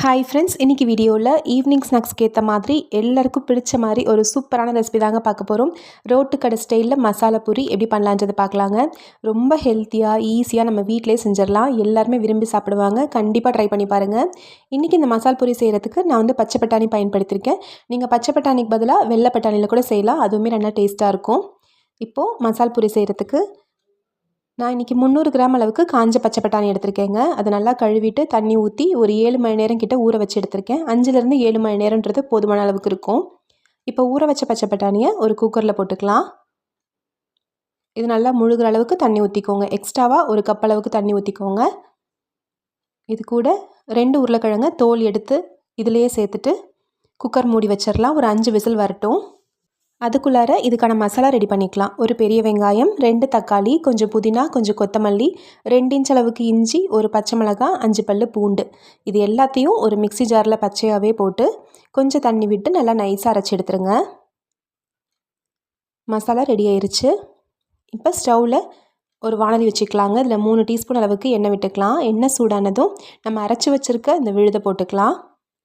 Hi friends, இன்றைக்கி வீடியோவில் evening ஸ்நாக்ஸ்க்கு ஏற்ற மாதிரி எல்லாருக்கும் பிடிச்ச மாதிரி ஒரு சூப்பரான ரெசிபி தாங்க பார்க்க போகிறோம். ரோட்டு கடை ஸ்டைலில் மசாலா பூரி எப்படி பண்ணலான்றது பார்க்கலாங்க. ரொம்ப ஹெல்த்தியாக ஈஸியாக நம்ம வீட்டிலே செஞ்சிடலாம். எல்லாருமே விரும்பி சாப்பிடுவாங்க. கண்டிப்பாக ட்ரை பண்ணி பாருங்கள். இன்றைக்கி இந்த மசால் பூரி செய்கிறதுக்கு நான் வந்து பச்சை பட்டாணி பயன்படுத்தியிருக்கேன். நீங்கள் பச்சை பட்டாணிக்கு பதிலாக வெள்ளை பட்டாணியில் கூட செய்யலாம். அதுவுமே நல்லா டேஸ்ட்டாக இருக்கும். இப்போது மசால் பூரி செய்கிறதுக்கு நான் இன்றைக்கி 300 கிராம் அளவுக்கு காஞ்ச பச்சை பட்டாணி எடுத்திருக்கேங்க. அதை நல்லா கழுவிட்டு தண்ணி ஊற்றி ஒரு 7 மணி நேரம் கிட்ட ஊற வச்சு எடுத்திருக்கேன். 5லேருந்து 7 மணி நேரன்றது போதுமான அளவுக்கு இருக்கும். இப்போ ஊற வச்ச பச்சை பட்டாணியை ஒரு குக்கரில் போட்டுக்கலாம். இது நல்லா முழுகிற அளவுக்கு தண்ணி ஊற்றிக்கோங்க. எக்ஸ்ட்ராவாக ஒரு கப் அளவுக்கு தண்ணி ஊற்றிக்கோங்க. இது கூட 2 உருளைக்கிழங்கு தோல் எடுத்து இதிலேயே சேர்த்துட்டு குக்கர் மூடி வச்சிடலாம். ஒரு 5 விசில் வரட்டும். அதுக்குள்ளார இதுக்கான மசாலா ரெடி பண்ணிக்கலாம். ஒரு பெரிய வெங்காயம், 2 தக்காளி, கொஞ்சம் புதினா, கொஞ்சம் கொத்தமல்லி, 2 இன்ச் அளவுக்கு இஞ்சி, ஒரு பச்சை மிளகாய், 5 பல்லு பூண்டு. இது எல்லாத்தையும் ஒரு மிக்ஸி ஜாரில் பச்சையாகவே போட்டு கொஞ்சம் தண்ணி விட்டு நல்லா நைஸாக அரைச்சி எடுத்துருங்க. மசாலா ரெடி ஆயிடுச்சு. இப்போ ஸ்டவ்வில் ஒரு வானலி வச்சுக்கலாங்க. இதில் 3 டீஸ்பூன் அளவுக்கு எண்ணெய் விட்டுக்கலாம். எண்ணெய் சூடானதும் நம்ம அரைச்சி வச்சுருக்க இந்த விழுதை போட்டுக்கலாம்.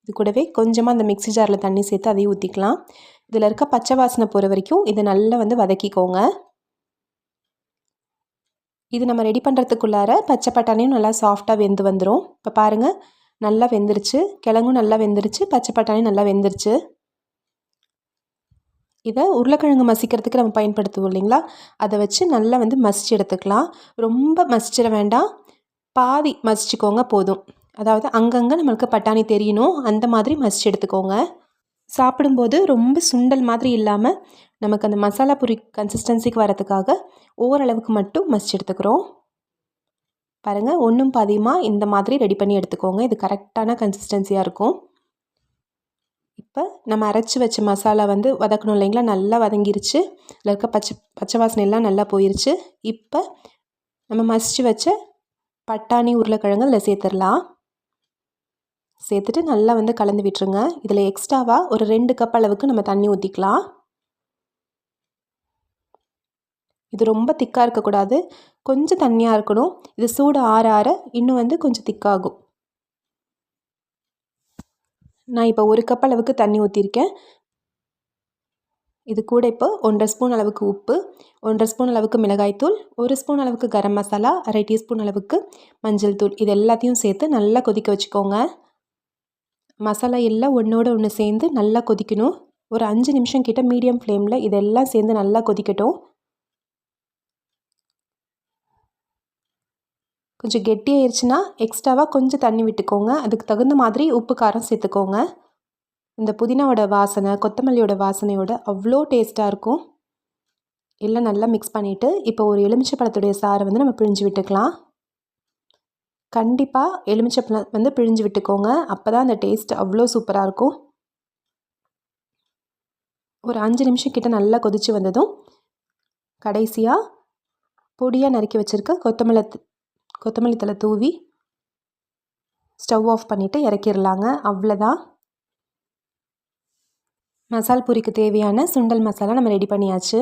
இது கூடவே கொஞ்சமாக அந்த மிக்ஸி ஜாரில் தண்ணி சேர்த்து அதையும் ஊற்றிக்கலாம். இதில் இருக்க பச்சை வாசனை போகிற வரைக்கும் இதை நல்லா வதக்கிக்கோங்க. இது நம்ம ரெடி பண்ணுறதுக்குள்ளார பச்சை பட்டாணியும் நல்லா சாஃப்டாக வெந்து வந்துடும். இப்போ பாருங்கள், நல்லா வெந்துருச்சு. கிழங்கும் நல்லா வெந்துருச்சு, பச்சை பட்டாணியும் நல்லா வெந்துருச்சு. இதை உருளைக்கிழங்கு மசிக்கிறதுக்கு நம்ம பயன்படுத்துவோம் இல்லைங்களா, அதை வச்சு நல்லா மசிச்சு எடுத்துக்கலாம். ரொம்ப மசிச்சிட வேண்டாம், பாதி மசிச்சுக்கோங்க போதும். அதாவது அங்கங்கே நம்மளுக்கு பட்டாணி தெரியணும், அந்த மாதிரி மசிச்சு எடுத்துக்கோங்க. சாப்பிடும்போது ரொம்ப சுண்டல் மாதிரி இல்லாமல் நமக்கு அந்த மசாலா பூரி கன்சிஸ்டன்சிக்கு வரதுக்காக ஓரளவுக்கு மட்டும் மசிச்சு எடுத்துக்கிறோம். பாருங்கள், ஒன்றும் பாதியமாக இந்த மாதிரி ரெடி பண்ணி எடுத்துக்கோங்க. இது கரெக்டான கன்சிஸ்டன்சியாக இருக்கும். இப்போ நம்ம அரைச்சி வச்ச மசாலா வதக்கணும் இல்லைங்களா, நல்லா வதங்கிருச்சு. இதில் இருக்க பச்சை வாசனை எல்லாம் நல்லா போயிருச்சு. இப்போ நம்ம மசிச்சு வச்ச பட்டாணி உருளைக்கிழங்கு இதில் சேர்த்துடலாம். சேர்த்துட்டு நல்லா கலந்து விட்டுருங்க. இதில் எக்ஸ்ட்ராவாக ஒரு 2 கப் அளவுக்கு நம்ம தண்ணி ஊற்றிக்கலாம். இது ரொம்ப திக்காக இருக்கக்கூடாது, கொஞ்சம் தண்ணியாக இருக்கணும். இது சூடு ஆற ஆற இன்னும் கொஞ்சம் திக்காகும். நான் இப்போ 1 கப் அளவுக்கு தண்ணி ஊற்றிருக்கேன். இது கூட இப்போ 1.5 ஸ்பூன் அளவுக்கு உப்பு, 1.5 ஸ்பூன் அளவுக்கு மிளகாய்த்தூள், 1 ஸ்பூன் அளவுக்கு கரம் மசாலா, 1/2 டீஸ்பூன் அளவுக்கு மஞ்சள் தூள், இது எல்லாத்தையும் சேர்த்து நல்லா கொதிக்க வச்சுக்கோங்க. மசாலா எல்லாம் ஒன்றோட ஒன்று சேர்ந்து நல்லா கொதிக்கணும். ஒரு 5 நிமிஷம் கிட்ட மீடியம் ஃப்ளேமில் இதெல்லாம் சேர்ந்து நல்லா கொதிக்கட்டும். கொஞ்சம் கெட்டியாயிருச்சுன்னா எக்ஸ்ட்ராவாக கொஞ்சம் தண்ணி விட்டுக்கோங்க. அதுக்கு தகுந்த மாதிரி உப்பு காரம் சேர்த்துக்கோங்க. இந்த புதினாவோட வாசனை, கொத்தமல்லியோட வாசனையோட அவ்வளோ டேஸ்ட்டாக இருக்கும். எல்லாம் நல்லா மிக்ஸ் பண்ணிவிட்டு இப்போ ஒரு எலுமிச்சை பழத்துடைய சாறை நம்ம பிழிஞ்சு விட்டுக்கலாம். கண்டிப்பாக எலுமிச்சை பழம் பிழிஞ்சு விட்டுக்கோங்க. அப்போ தான் அந்த டேஸ்ட் அவ்வளோ சூப்பராக இருக்கும். ஒரு 5 நிமிஷம் கிட்ட நல்லா கொதித்து வந்ததும் கடைசியாக பொடியாக நறுக்கி வச்சுருக்க கொத்தமல்லி தழை தூவி ஸ்டவ் ஆஃப் பண்ணிவிட்டு இறக்கிடலாங்க. அவ்வளோதான், மசால் பூரிக்கு தேவையான சுண்டல் மசாலா நம்ம ரெடி பண்ணியாச்சு.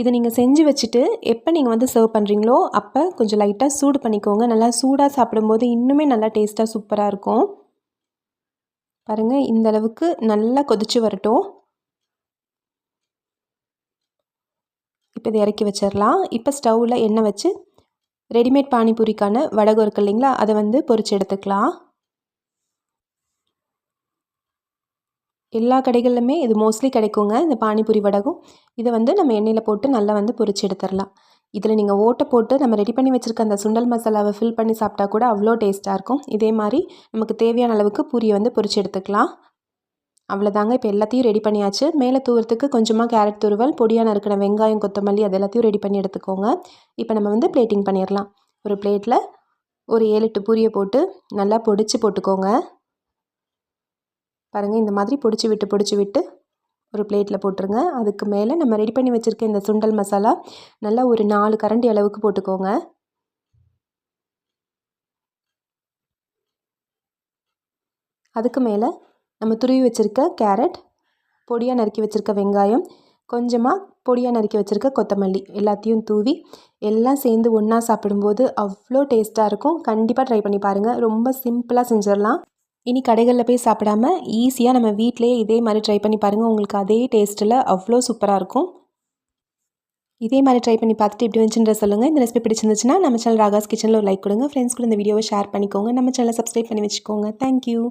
இதை நீங்கள் செஞ்சு வச்சுட்டு எப்போ நீங்கள் சர்வ் பண்ணுறீங்களோ அப்போ கொஞ்சம் லைட்டாக சூடு பண்ணிக்கோங்க. நல்லா சூடாக சாப்பிடும்போது இன்னுமே நல்லா டேஸ்ட்டாக சூப்பராக இருக்கும். பாருங்கள், இந்த அளவுக்கு நல்லா கொதிச்சு வரட்டும். இப்போ இதை இறக்கி வச்சிடலாம். இப்போ ஸ்டவ்வில் எண்ணெய் வச்சு ரெடிமேட் பானிபூரிக்கான வடகம் இருக்குது இல்லைங்களா, அதை பொரிச்சு எடுத்துக்கலாம். எல்லா கடைகள்லையுமே இது மோஸ்ட்லி கிடைக்குங்க, இந்த பானிபூரி வடகம். இதை நம்ம எண்ணெயில் போட்டு நல்லா பொரிச்சு எடுத்துடலாம். இதில் நீங்கள் ஓட்டை போட்டு நம்ம ரெடி பண்ணி வச்சுருக்க அந்த சுண்டல் மசாலாவை ஃபில் பண்ணி சாப்பிட்டா கூட அவ்வளோ டேஸ்ட்டாக இருக்கும். இதே மாதிரி நமக்கு தேவையான அளவுக்கு பூரியை பொரிச்சு எடுத்துக்கலாம். அவ்வளோதாங்க, இப்போ எல்லாத்தையும் ரெடி பண்ணியாச்சு. மேலே தூரத்துக்கு கொஞ்சமாக கேரட் துருவல், பொடியாக நறுக்கின வெங்காயம், கொத்தமல்லி அது எல்லாத்தையும் ரெடி பண்ணி எடுத்துக்கோங்க. இப்போ நம்ம பிளேட்டிங் பண்ணிடலாம். ஒரு பிளேட்டில் ஒரு 7-8 பூரியை போட்டு நல்லா பொடிச்சு போட்டுக்கோங்க. பாருங்கள், இந்த மாதிரி பொடிச்சு விட்டு ஒரு பிளேட்டில் போட்டுருங்க. அதுக்கு மேலே நம்ம ரெடி பண்ணி வச்சுருக்க இந்த சுண்டல் மசாலா நல்லா ஒரு 4 கரண்டி அளவுக்கு போட்டுக்கோங்க. அதுக்கு மேலே நம்ம துருவி வச்சுருக்க கேரட், பொடியாக நறுக்கி வச்சுருக்க வெங்காயம், கொஞ்சமாக பொடியாக நறுக்கி வச்சுருக்க கொத்தமல்லி எல்லாத்தையும் தூவி எல்லாம் சேர்ந்து ஒன்றா சாப்பிடும்போது அவ்வளோ டேஸ்ட்டாக இருக்கும். கண்டிப்பாக ட்ரை பண்ணி பாருங்கள். ரொம்ப சிம்பிளாக செஞ்சிடலாம். இனி கடைகளில் போய் சாப்பிடாம ஈஸியாக நம்ம வீட்டிலேயே இதே மாதிரி ட்ரை பண்ணி பாருங்கள். உங்களுக்கு அதே டேஸ்ட்டில் அவ்வளோ சூப்பராக இருக்கும். இதே மாதிரி ட்ரை பண்ணி பார்த்துட்டு எப்படி வந்துச்சுன்ற சொல்லுங்கள். இந்த ரெசிபி பிடிச்சிருந்துச்சுன்னா நம்ம சேனல் ராகாஸ் கிச்சனில் ஒரு லைக் கொடுங்க. ஃப்ரெண்ட்ஸ் கூட இந்த வீடியோவை ஷேர் பண்ணிக்கோங்க. நம்ம சேனலை சப்ஸ்கிரைப் பண்ணி வச்சுக்கோங்க. தேங்க்யூ.